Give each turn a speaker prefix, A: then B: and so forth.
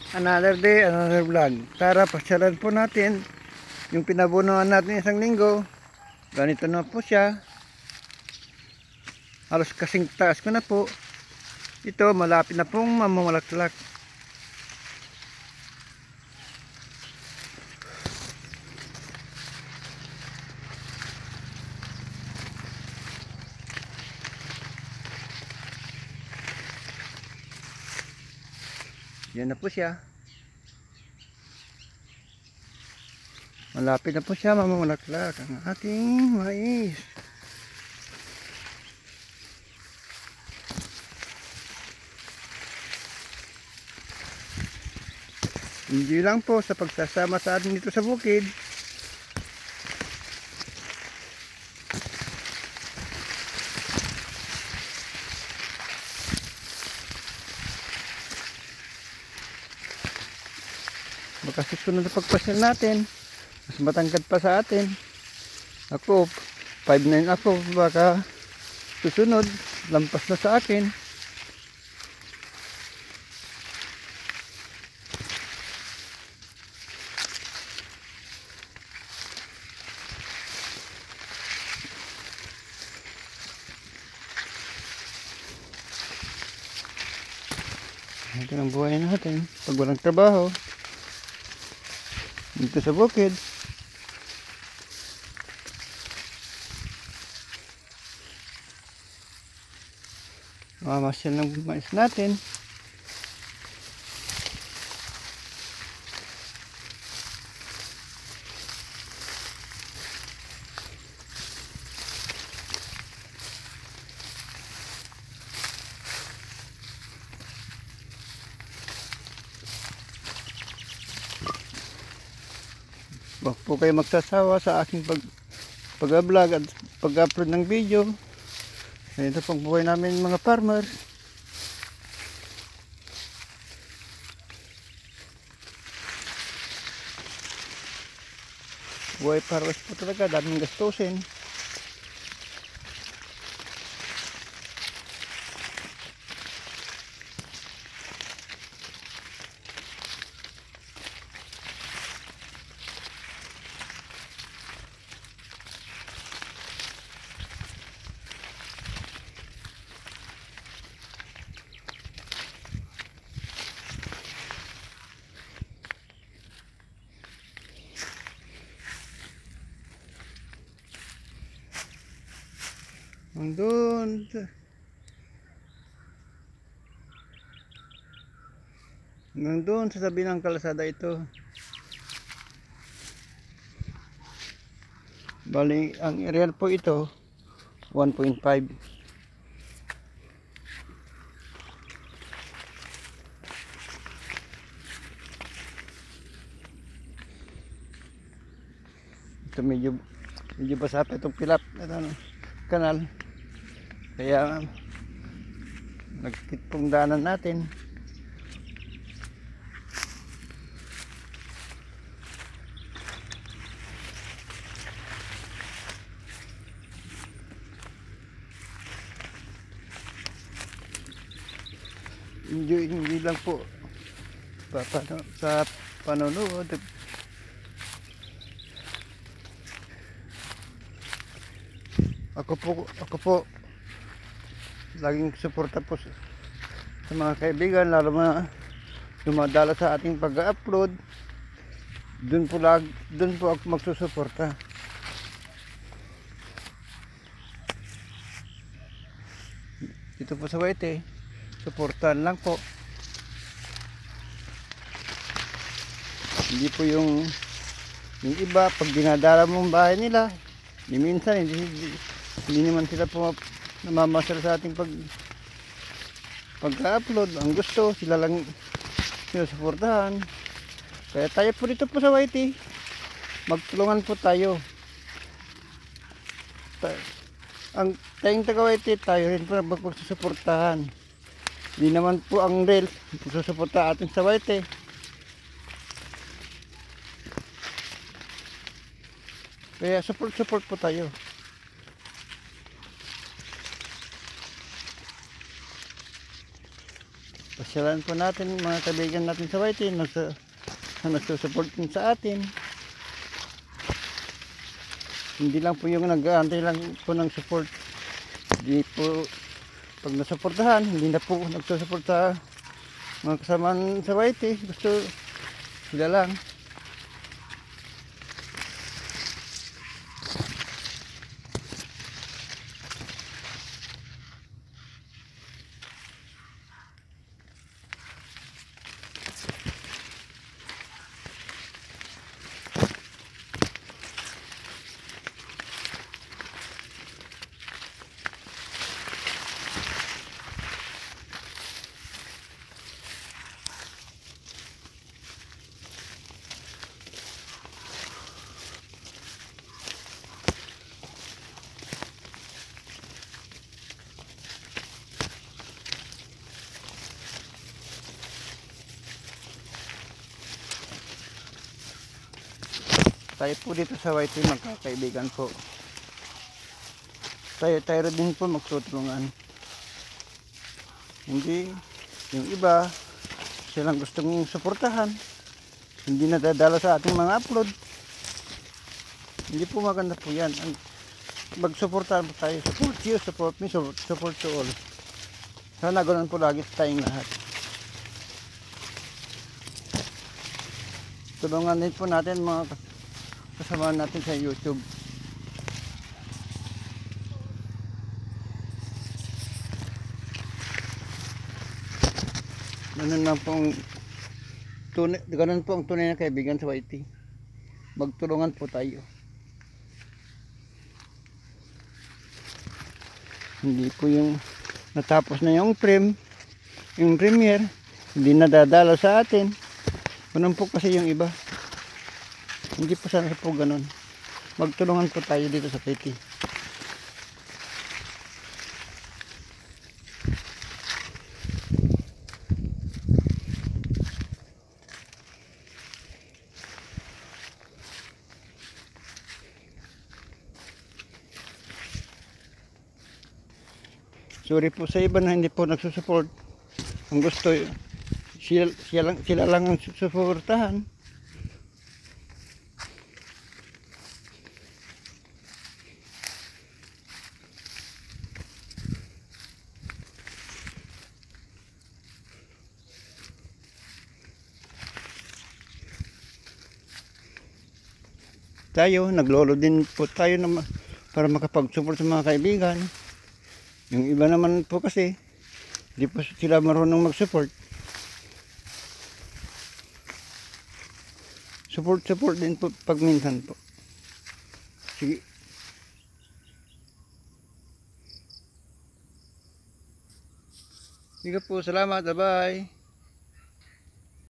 A: Another day, another vlog. Tara, pasyalan po natin yung pinabunuan natin isang linggo. Ganito na po siya. Halos kasing taas ko na po. Ito, malapit na pong mamamulaklak. Yan na po siya. Malapit na po siya mamamulaklak ang ating mais. Hindi lang po sa pagsasama sa atin dito sa bukid. Baka susunod na pagpasyal natin, mas matangkad pa sa atin. Ako, 5'9" ako, baka susunod, lampas na sa akin. Ito ang buhay natin pag walang trabaho dito sa bukid. Mamasyal ng mais natin. Huwag po kayo magsasawa sa aking pag-vlog at pag-upload ng video. Ito pang buhay namin mga farmer. Buhay farmers po talaga, daming gastusin. Hanggang doon sa tabi ng kalsada ito. Bali, ang aerial po ito 1.5. Ito medyo basa pa itong pilap kanal. Kaya nagkit pong daanan natin. Hindi lang po sa panonood. Ako po laging suporta po sa mga kaibigan, lalo na dumadala sa ating pag-upload. Doon po ako magsusuporta. Dito po sa Wete, suportahan lang po. Hindi po yung iba pag dinadala mong bahay nila, minsan hindi naman sila po namamasal sa ating pag-upload. Ang gusto sila lang sinusuportahan. Kaya tayo po dito po sa YT, magtulungan po tayo. Ang tayong taga YT, tayo rin po magsusuportahan. Hindi naman po ang Reels magsusuporta atin sa YT. Kaya support po tayo. pasyalan po natin mga kaibigan natin sa YT na nagsusupport din sa atin. Hindi lang po yung nag-aantay lang po ng support. Hindi po pag nasuportahan, hindi na po nagsusupport sa mga kasamaan sa YT. Gusto sila lang. Tayo po dito sa YT magkakaibigan po. Tayo din po magtutulungan. Hindi yung iba silang gustong suportahan, hindi nadadala sa ating mga upload. Hindi po maganda po yan. Magsuportahan po tayo. Support you, support me, support to all. Sana ganoon po lagi tayong lahat. Tulungan din po natin mga kasama natin sa YouTube. Ganun po ang tunay na kaibigan sa YT. Magtulungan po tayo. Hindi po yung natapos na yung premiere, hindi nadadalo sa atin. Ganun po kasi yung iba. Hindi po sana po ganun. Magtulungan po tayo dito sa YT. Sorry po sa iba na hindi po nagsusupport. Ang gusto sila lang ang susuportahan. Tayo, naglolo din po tayo para makapag-support sa mga kaibigan. Yung iba naman po kasi, hindi po sila marunong mag-support. Support din po pag minsan po. Sige. Sige po, salamat, bye-bye.